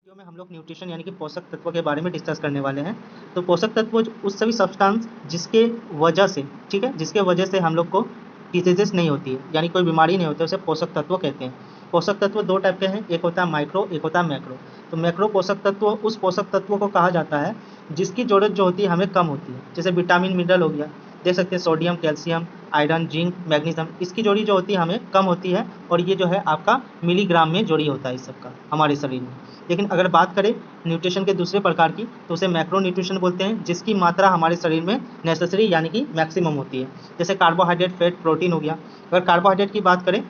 Video में हम लोग न्यूट्रिशन यानी कि पोषक तत्व के बारे में डिस्कस करने वाले हैं। तो पोषक तत्व उस सभी सब्सटेंस जिसके वजह से, ठीक है, जिसके वजह से हम लोग को डिजीजेस नहीं होती है, यानी कोई बीमारी नहीं होती है, उसे पोषक तत्व कहते हैं। पोषक तत्व दो टाइप के हैं, एक होता है माइक्रो, एक होता है मैक्रो। तो मैक्रो पोषक तत्व उस पोषक तत्व को कहा जाता है जिसकी जरूरत जो होती है हमें कम होती है, जैसे विटामिन मिनरल हो गया, देख सकते हैं sodium, calcium, iron, zinc, magnesium, इसकी जोड़ी जो होती है हमें कम होती है, और ये जो है आपका मिलीग्राम में जोड़ी होता है इस सबका हमारे शरीर में। लेकिन अगर बात करें न्यूट्रिशन के दूसरे प्रकार की, तो उसे मैक्रो न्यूट्रिशन बोलते हैं, जिसकी मात्रा हमारे शरीर में नेसेसरी यानी कि मैक्सिमम होती है, जैसे कार्बोहाइड्रेट, फैट, प्रोटीन हो गया। अगर कार्बोहाइड्रेट की बात करें,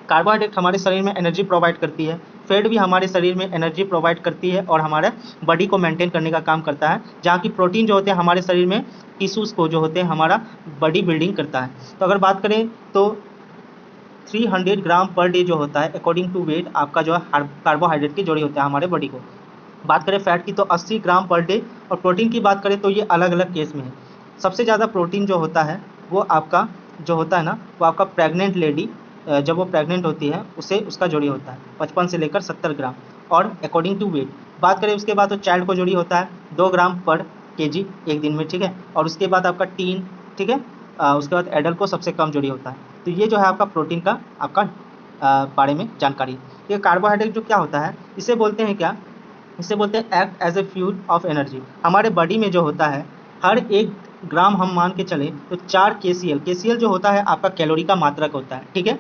कार्बोहाइड्रेट हमारे शरीर में एनर्जी प्रोवाइड करती है, फैट भी हमारे शरीर में एनर्जी प्रोवाइड करती है और हमारे बॉडी को मेंटेन करने का काम करता है, जहाँ की प्रोटीन जो होते हैं हमारे शरीर में टिश्यूज़ को जो होते हैं हमारा बॉडी बिल्डिंग करता है। तो अगर बात करें तो 300 ग्राम पर डे जो होता है अकॉर्डिंग टू वेट आपका जो है कार्बोहाइड्रेट की जोड़ी होता है हमारे बॉडी को। बात करें फैट की तो 80 ग्राम पर डे, और प्रोटीन की बात करें तो ये अलग अलग केस में है। सबसे ज़्यादा प्रोटीन जो होता है वो आपका जो होता है ना, वो आपका प्रेग्नेंट लेडी जब वो प्रेग्नेंट होती है उसे उसका जोड़ी होता है 55 से लेकर 70 ग्राम, और अकॉर्डिंग टू वेट बात करें उसके बाद तो चाइल्ड को जोड़ी होता है 2 ग्राम पर केजी एक दिन में, ठीक है। और उसके बाद आपका टीन, ठीक है, उसके बाद एडल्ट को सबसे कम जोड़ी होता है। तो ये जो है आपका प्रोटीन का आपका बारे में जानकारी। ये कार्बोहाइड्रेट जो क्या होता है, इसे बोलते हैं क्या, इसे बोलते हैं act as a fuel of energy. हमारे बॉडी में जो होता है हर 1 ग्राम हम मान के चले तो 4 केसीएल जो होता है आपका कैलोरी का मात्रक होता है, ठीक है।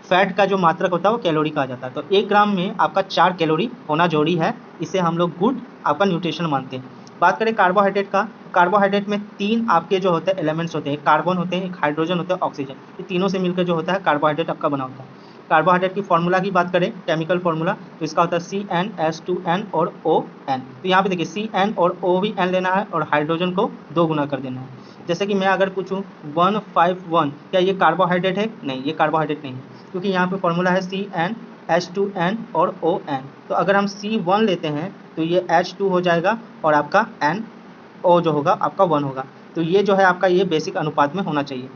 फैट का जो मात्रक होता है वो कैलोरी का आ जाता है, तो 1 ग्राम में आपका 4 कैलोरी होना जरूरी है, इसे हम लोग गुड आपका न्यूट्रिशन मानते हैं। बात करें कार्बोहाइड्रेट का, कार्बोहाइड्रेट में 3 आपके जो होते हैं एलिमेंट्स होते हैं, एक कार्बन होते हैं, एक हाइड्रोजन होता है, ऑक्सीजन, ये तीनों से मिलकर जो होता है कार्बोहाइड्रेट आपका बना होता है। कार्बोहाइड्रेट की फॉर्मूला की बात करें, केमिकल फॉर्मूला, तो इसका होता है CnH2n और ON। तो यहाँ पे देखिए CN और O भी N लेना है और हाइड्रोजन को 2 गुना कर देना है। जैसे कि मैं अगर पूछूँ 151, क्या ये कार्बोहाइड्रेट है? नहीं, ये कार्बोहाइड्रेट नहीं है, क्योंकि यहाँ पे फॉर्मूला है CnH2n और ON। तो अगर हम C1 लेते हैं तो ये H2 हो जाएगा और आपका NO जो होगा आपका 1 होगा। तो ये जो है आपका ये बेसिक अनुपात में होना चाहिए।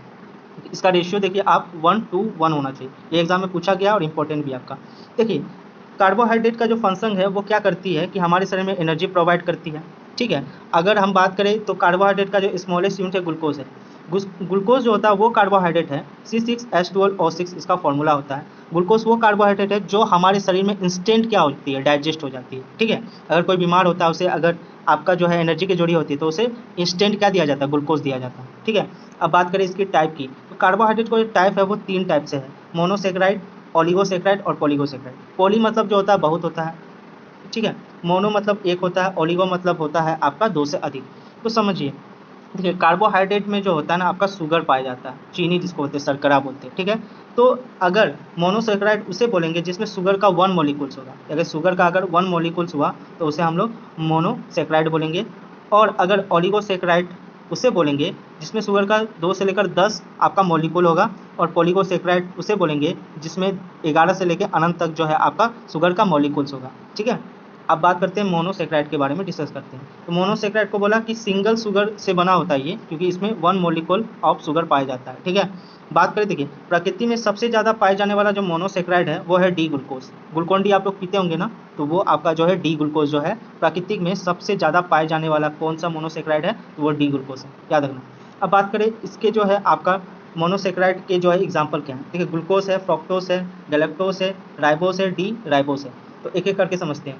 इसका रेशियो देखिए आप 1:1 होना चाहिए, ये एग्जाम में पूछा गया और इम्पोर्टेंट भी आपका। देखिए कार्बोहाइड्रेट का जो फंक्शन है वो क्या करती है कि हमारे शरीर में एनर्जी प्रोवाइड करती है, ठीक है। अगर हम बात करें तो कार्बोहाइड्रेट का जो स्मॉलेस्ट यूनिट है ग्लूकोज है। ग्लूकोज जो होता है वो कार्बोहाइड्रेट है, C6H12O6 इसका फॉर्मूला होता है। ग्लूकोज वो कार्बोहाइड्रेट है जो हमारे शरीर में इंस्टेंट क्या होती है, डाइजेस्ट हो जाती है, ठीक है। अगर कोई बीमार होता है उसे अगर आपका जो है एनर्जी की जोड़ी होती है तो उसे इंस्टेंट क्या दिया जाता है, ग्लूकोज दिया जाता है, ठीक है। अब बात करें इसकी टाइप की, तो कार्बोहाइड्रेट का जो टाइप है वो 3 टाइप से है, मोनोसेक्राइड, ओलिगोसेक्राइड और पॉलीगोसेक्राइड। पॉली मतलब जो होता है बहुत होता है, ठीक है। मोनो मतलब एक होता है, ओलिगो मतलब होता है आपका 2 से अधिक। तो समझिए, देखिए कार्बोहाइड्रेट में जो होता है ना आपका शुगर पाया जाता है, चीनी जिसको बोलते हैं, शर्करा बोलते हैं, ठीक है। तो अगर मोनोसेक्राइड उसे बोलेंगे जिसमें शुगर का 1 मॉलिक्यूल्स होगा, अगर शुगर का अगर 1 मॉलिक्यूल्स हुआ तो उसे हम लोग मोनोसेक्राइड बोलेंगे। और अगर ओलिगोसेक्राइड उसे बोलेंगे जिसमें शुगर का 2 से लेकर 10 आपका मॉलिक्यूल होगा। और पॉलीगोसेक्राइड उसे बोलेंगे जिसमें 11 से लेकर अनंत तक जो है आपका शुगर का मॉलिक्यूल्स होगा, ठीक है। अब बात करते हैं मोनोसेक्राइड के बारे में डिस्कस करते हैं। तो मोनोसेक्राइड को बोला कि सिंगल शुगर से बना होता है ये, क्योंकि इसमें 1 मॉलिक्यूल ऑफ शुगर पाया जाता है, ठीक है। बात करें, देखिए प्रकृति में सबसे ज़्यादा पाए जाने वाला जो मोनोसेक्राइड है वो है डी ग्लूकोज। ग्लूकोन डी आप लोग पीते होंगे ना, तो वो आपका जो है डी ग्लूकोज जो है प्राकृतिक में सबसे ज़्यादा पाए जाने वाला कौन सा मोनोसेक्राइड है, तो वो डी ग्लूकोज है, याद रखना। अब बात करें इसके जो है आपका मोनोसेक्राइड के जो है एग्जाम्पल क्या है, ठीक है। ग्लूकोज है, फ्रक्टोज है, गैलेक्टोज है, राइबोस है, डी राइबोस है। तो एक एक करके समझते हैं।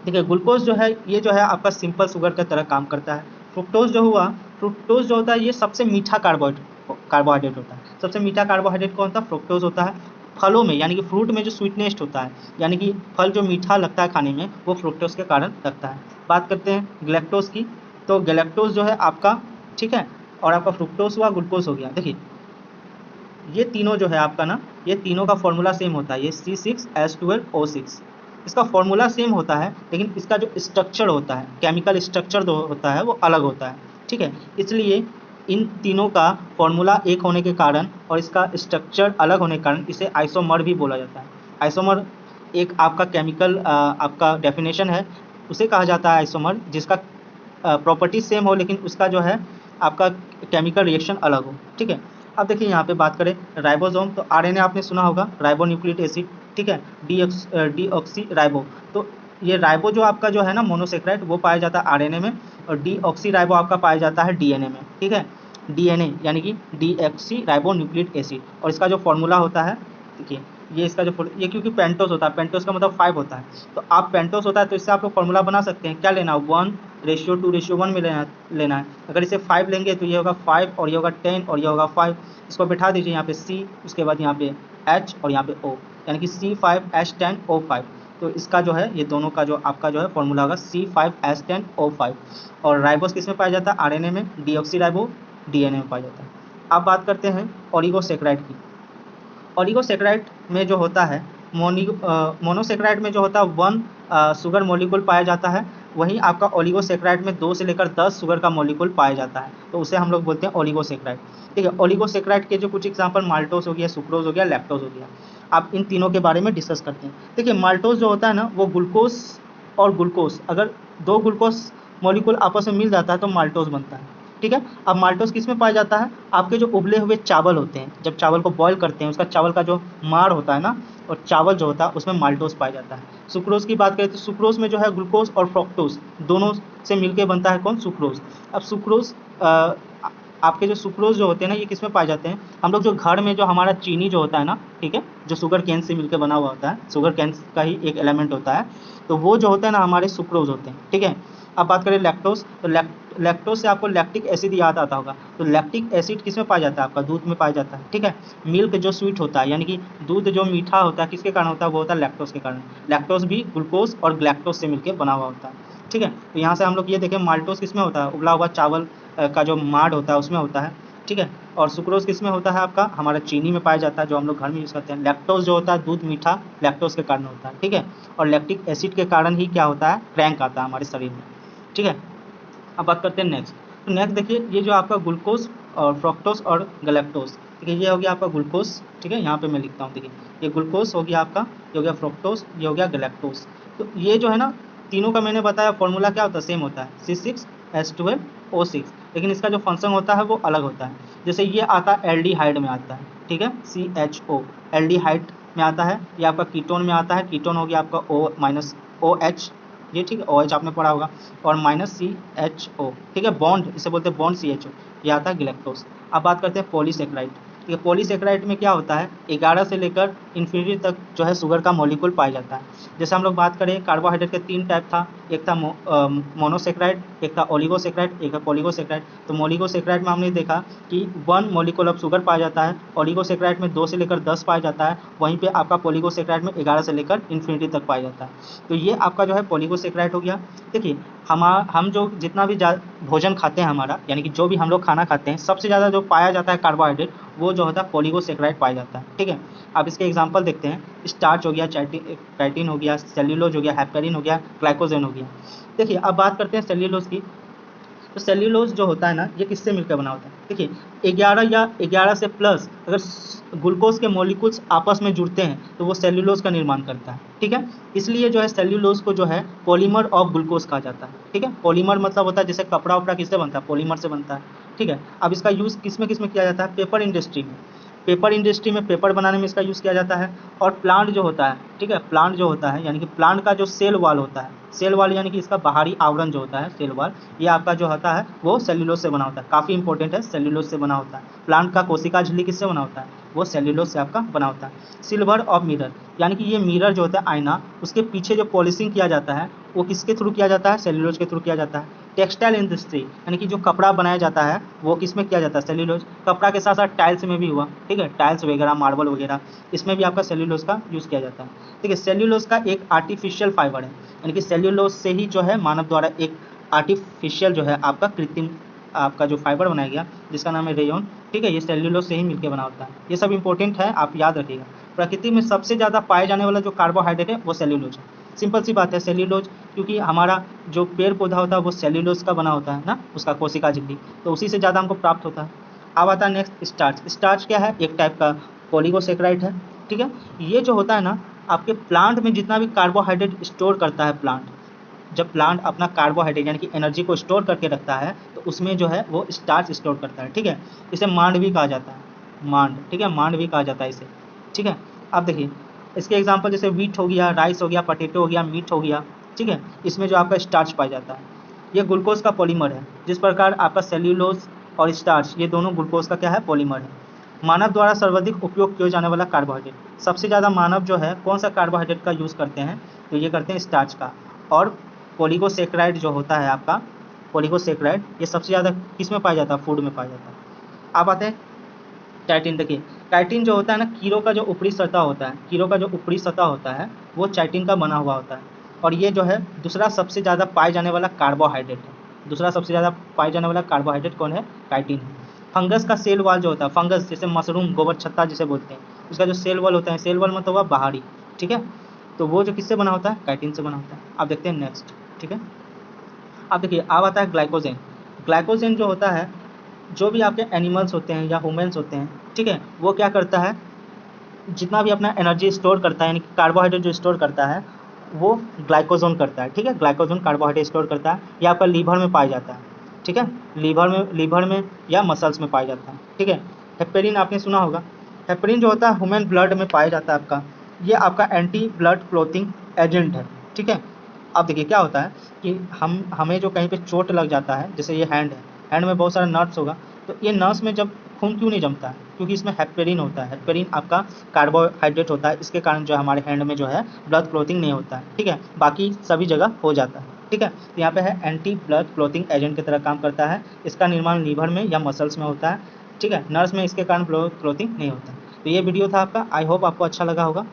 देखिए ग्लूकोज जो है ये जो है आपका सिंपल शुगर की तरह काम करता है। फ्रुक्टोज जो हुआ, फ्रुक्टोज जो होता है ये सबसे मीठा कार्बोहाइड्रेट होता है। सबसे मीठा कार्बोहाइड्रेट कौन सा, फ्रुक्टोज होता है। फलों में यानी कि फ्रूट में जो स्वीटनेस होता है, यानी कि फल जो मीठा लगता है खाने में, वो फ्रुक्टोज के कारण लगता है। बात करते हैं गैलेक्टोज की, तो गैलेक्टोज जो है आपका, ठीक है, और आपका फ्रुक्टोज हुआ, ग्लूकोज हो गया। देखिए ये तीनों जो है आपका ना, ये तीनों का फॉर्मूला सेम होता है, ये C6H12O6, इसका फॉर्मूला सेम होता है, लेकिन इसका जो स्ट्रक्चर होता है, केमिकल स्ट्रक्चर जो होता है वो अलग होता है, ठीक है। इसलिए इन तीनों का फॉर्मूला एक होने के कारण और इसका स्ट्रक्चर अलग होने के कारण इसे आइसोमर भी बोला जाता है। आइसोमर एक आपका केमिकल आपका डेफिनेशन है, उसे कहा जाता है आइसोमर, जिसका प्रॉपर्टी सेम हो लेकिन उसका जो है आपका केमिकल रिएक्शन अलग हो, ठीक है। अब देखिए यहाँ पे बात करें राइबोसोम, तो आरएनए आपने सुना होगा, राइबो न्यूक्लिक एसिड, ठीक है, डीऑक्सी राइबो। तो ये राइबो जो आपका जो है ना मोनोसेक्राइड वो पाया जाता है आरएनए में, और डीऑक्सी राइबो आपका पाया जाता है डीएनए में, ठीक है। डीएनए यानी कि डीऑक्सी राइबो न्यूक्लिक एसिड, और इसका जो फॉर्मूला होता है, देखिए ये इसका जो ये क्योंकि पेंटोस होता है, पेंटोस का मतलब 5 होता है, तो आप पेंटोस होता है तो इससे आप लोग फॉर्मूला बना सकते हैं। क्या लेना है, 1:2:1 में लेना है। अगर इसे 5 लेंगे तो ये होगा 5 और ये होगा 10 और ये होगा 5। इसको बिठा दीजिए यहाँ पे C, उसके बाद यहाँ पे H और यहाँ पे O, यानी कि C5H10O5। तो इसका जो है ये दोनों का जो आपका जो है फॉर्मूला होगा C5H10O5। और राइबोस किस में पाया जाता है, आरएनए में, डीऑक्सी राइबो डीएनए में पाया जाता है। अब बात करते हैं ओलिगोसेक्राइड की। ओलिगोसेक्राइड में जो होता है मोनोसेक्राइड में जो होता है 1 शुगर मॉलिक्यूल पाया जाता है, वहीं आपका ओलिगोसेक्राइड में 2 से लेकर 10 शुगर का मॉलिक्यूल पाया जाता है, तो उसे हम लोग बोलते हैं ओलिगोसेक्राइड, ठीक है। ओलिगोसेक्राइड के जो कुछ एग्जांपल माल्टोस हो गया, सुक्रोज हो गया, लैक्टोज हो गया। आप इन तीनों के बारे में डिस्कस करते हैं। देखिए माल्टोस जो होता है ना वो ग्लूकोज और ग्लूकोज, अगर 2 ग्लूकोज मॉलिक्यूल आपस में मिल जाता है तो माल्टोस बनता है, ठीक है। अब माल्टोस किस में पाया जाता है, आपके जो उबले हुए चावल होते हैं, जब चावल को बॉईल करते हैं उसका चावल का जो माड़ होता है ना, और चावल जो होता है उसमें माल्टोस पाया जाता है। सुक्रोज की बात करें तो सुक्रोज में जो है ग्लूकोज और फ्रक्टोज दोनों से मिलकर बनता है कौन, सुक्रोज। अब सुक्रोज आपके जो सुक्रोज जो होते हैं ना ये किस में पाए जाते हैं, हम लोग जो घर में जो हमारा चीनी जो होता है ना, ठीक है, जो शुगर कैन से मिलकर बना हुआ होता है, शुगर कैन का ही एक एलिमेंट होता है, तो वो जो होता है ना हमारे सुक्रोज होते हैं, ठीक है। अब बात करें लैक्टोज, तो लैक्टोज से आपको लैक्टिक एसिड याद आता होगा, तो लैक्टिक एसिड किस में पाया जाता है, आपका दूध में पाया जाता है, ठीक है। मिल्क जो स्वीट होता है यानी कि दूध जो मीठा होता है किसके कारण होता है, वो होता है लैक्टोज के कारण। लैक्टोज भी ग्लूकोज और ग्लैक्टोज से मिलकर बना हुआ होता है, ठीक है। तो यहाँ से हम लोग ये देखें माल्टोज किस में होता है, उबला हुआ चावल का जो माड़ होता है उसमें होता है, ठीक है। और सुक्रोज किस में होता है, आपका हमारा चीनी में पाया जाता है जो हम लोग घर में यूज़ करते हैं। लैक्टोज जो होता है दूध मीठा, लैक्टोज के कारण होता है, ठीक है। और लैक्टिक एसिड के कारण ही क्या होता है, क्रैंक आता है हमारे शरीर में, ठीक है। अब बात करते हैं नेक्स्ट। तो नेक्स्ट देखिए ये जो आपका ग्लूकोज और फ्रक्टोज और गैलेक्टोज, ठीक है, ये हो गया आपका ग्लूकोज, ठीक है, यहाँ पे मैं लिखता हूँ, देखिए ये ग्लूकोज हो गया आपका, ये हो गया फ्रक्टोज, ये हो गया गैलेक्टोज। तो ये जो है ना तीनों का मैंने बताया फॉर्मूला क्या होता है, सेम होता है C6H12O6, लेकिन इसका जो फंक्शन होता है वो अलग होता है। जैसे ये आता है एल्डिहाइड में आता है, ठीक है, CHO एल्डिहाइड में आता है, ये आपका कीटोन में आता है, कीटोन हो गया आपका OH, ये ठीक है, OH आपने पढ़ा होगा, और -CHO, ठीक है, बॉन्ड इसे बोलते हैं बॉन्ड CHO, ये आता है ग्लैक्टोज। अब बात करते हैं पॉलीसेक्राइड, ठीक है। पॉलीसेक्राइड में क्या होता है, 11 से लेकर इन्फिनिटी तक जो है शुगर का मॉलिक्यूल पाया जाता है। जैसे हम लोग बात करें कार्बोहाइड्रेट के 3 टाइप था, एक था मोनोसेक्राइड, एक था ओलिगोसेक्राइड, एक है पॉलीगोसेक्राइड। तो मोलिगोसेक्राइड में हमने देखा कि 1 मॉलिक्यूल ऑफ शुगर पाया जाता है, ओलिगोसेक्राइड में 2 से लेकर 10 पाया जाता है, वहीं पे आपका पॉलीगोसेक्राइड में 11 से लेकर इन्फिनिटी तक पाया जाता है। तो ये आपका जो है पॉलीगोसेक्राइड हो गया। देखिए हम जो जितना भी भोजन खाते हैं हमारा, यानी कि जो भी हम लोग खाना खाते हैं, सबसे ज़्यादा जो पाया जाता है कार्बोहाइड्रेट वो जो होता है पॉलीगोसेक्राइड पाया जाता है, ठीक है। अब इसके एग्जांपल देखते हैं, स्टार्च हो गया, कैटिन हो गया, सेल्यूलोज हो गया, हेपेरिन हो गया, ग्लाइकोजन हो गया। देखिए अब बात करते हैं सेल्यूलोज की। तो सेल्यूलोज जो होता है ना ये किससे मिलकर बना होता है, देखिए 11 से प्लस अगर ग्लूकोज के मॉलिक्यूल्स आपस में जुड़ते हैं तो वो सेल्यूलोज का निर्माण करता है, ठीक है। इसलिए जो है सेल्यूलोज को जो है पॉलीमर ऑफ ग्लूकोज कहा जाता है, ठीक है। पॉलीमर मतलब होता है जैसे कपड़ा उपड़ा किससे बनता है, पॉलीमर से बनता है, ठीक है। अब इसका यूज़ किस में किया जाता है, पेपर इंडस्ट्री में। पेपर इंडस्ट्री में पेपर बनाने में इसका यूज़ किया जाता है। और प्लांट जो होता है, ठीक है, प्लांट जो होता है यानी कि प्लांट का जो सेल वाल होता है, सेल वाल यानी कि इसका बाहरी आवरण जो होता है सेल वाल, ये आपका जो होता है वो सेल्यूलोज से बना होता है, काफ़ी इंपॉर्टेंट है, सेल्यूलोज से बना होता है। प्लांट का कोशिका झिल्ली किससे बना होता है, वो सेल्यूलोज से आपका बना होता है। सिल्वर ऑफ मिरर यानी कि ये मिरर जो होता है आईना, उसके पीछे जो पॉलिशिंग किया जाता है वो किसके थ्रू किया जाता है, सेल्यूलोज के थ्रू किया जाता है। टेक्सटाइल इंडस्ट्री यानी कि जो कपड़ा बनाया जाता है वो किस में किया जाता है, सेल्यूलोज। कपड़ा के साथ साथ टाइल्स में भी हुआ, ठीक है, टाइल्स वगैरह, मार्बल वगैरह, इसमें भी आपका सेल्यूलोज का यूज़ किया जाता है। ठीक है, सेल्यूलोज का एक आर्टिफिशियल फाइबर है, यानी कि सेल्यूलोज से ही जो है मानव द्वारा एक आर्टिफिशियल जो है आपका कृत्रिम आपका जो फाइबर बनाया गया जिसका नाम है रेयन, ठीक है, ये सेल्यूलोज से ही मिलकर बना होता है। ये सब इंपॉर्टेंट है, आप याद रखिएगा। प्रकृति में सबसे ज़्यादा पाए जाने वाला जो कार्बोहाइड्रेट है वो सेल्यूलोज है। सिंपल सी बात है, सेल्यूलोज, क्योंकि हमारा जो पेड़ पौधा होता है वो सेल्यूलोज का बना होता है ना, उसका कोशिका झिल्ली, तो उसी से ज़्यादा हमको प्राप्त होता है। अब आता है नेक्स्ट स्टार्च। स्टार्च क्या है, एक टाइप का पॉलीगोसेक्राइड है, ठीक है। ये जो होता है ना आपके प्लांट में जितना भी कार्बोहाइड्रेट स्टोर करता है प्लांट, जब प्लांट अपना कार्बोहाइड्रेट यानी कि एनर्जी को स्टोर करके रखता है तो उसमें जो है वो स्टार्च स्टोर करता है, ठीक है। इसे मांड भी कहा जाता है, मांड, ठीक है, मांड भी कहा जाता है इसे, ठीक है। अब देखिए इसके एग्जांपल जैसे वीट हो गया, राइस हो गया, पोटैटो हो गया, मीट हो गया, ठीक है, इसमें जो आपका स्टार्च पाया जाता है। ये ग्लूकोज का पॉलीमर है। जिस प्रकार आपका सेल्यूलोज और स्टार्च ये दोनों ग्लूकोज का क्या है, पॉलीमर है। मानव द्वारा सर्वाधिक उपयोग किया जाने वाला कार्बोहाइड्रेट, सबसे ज़्यादा मानव जो है कौन सा कार्बोहाइड्रेट का यूज़ करते हैं, तो ये करते हैं स्टार्च का। और पोलिगोसेक्राइड जो होता है आपका, पोलिगोसेक्राइड ये सबसे ज़्यादा किस में पाया जाता है, फूड में पाया जाता है। अब आते हैं चाइटिन। देखिए चाइटिन जो होता है ना, कीड़ों का जो ऊपरी सतह होता है, कीड़ों का जो ऊपरी सतह होता है वो चाइटिन का बना हुआ होता है। और ये जो है दूसरा सबसे ज़्यादा पाए जाने वाला कार्बोहाइड्रेट है। दूसरा सबसे ज़्यादा पाए जाने वाला कार्बोहाइड्रेट कौन है, काइटिन है। फंगस का सेल वॉल जो होता है, फंगस जैसे मशरूम, गोबर छत्ता जिसे बोलते हैं, उसका जो सेल वॉल होता है, सेल वॉल मतलब हुआ बाहरी, ठीक है, तो वो जो किससे बना होता है, काइटिन से बना होता है। अब देखते हैं नेक्स्ट, ठीक है। अब देखिए अब आता है ग्लाइकोजेन। ग्लाइकोजेन जो होता है, जो भी आपके एनिमल्स होते हैं या ह्यूमन्स होते हैं, ठीक है, वो क्या करता है, जितना भी अपना एनर्जी स्टोर करता है, यानी कि कार्बोहाइड्रेट जो स्टोर करता है वो ग्लाइकोजन करता है, ठीक है। ग्लाइकोजन कार्बोहाइड्रेट स्टोर करता है, ये आपका लीवर में पाया जाता है, ठीक है, लीवर में या मसल्स में पाया जाता है, ठीक है। हेपेरिन आपने सुना होगा। हेपेरिन जो होता है ह्यूमन ब्लड में पाया जाता है आपका, ये आपका एंटी ब्लड क्लॉटिंग एजेंट है, ठीक है। अब देखिए क्या होता है कि हमें जो कहीं पे चोट लग जाता है, जैसे ये हैंड है, हैंड में बहुत सारा नर्व्स होगा, तो ये नर्व्स में जब खून क्यों नहीं जमता है, क्योंकि इसमें हेपेरिन होता है। हेपेरिन आपका कार्बोहाइड्रेट होता है, इसके कारण जो हमारे हैंड में जो है ब्लड क्लॉटिंग नहीं होता है, ठीक है, बाकी सभी जगह हो जाता है, ठीक है। तो यहाँ पे है एंटी ब्लड क्लॉटिंग एजेंट की तरह काम करता है। इसका निर्माण लीवर में या मसल्स में होता है, ठीक है, नर्व्स में इसके कारण ब्लड क्लॉटिंग नहीं होता है। तो ये वीडियो था आपका, आई होप आपको अच्छा लगा होगा।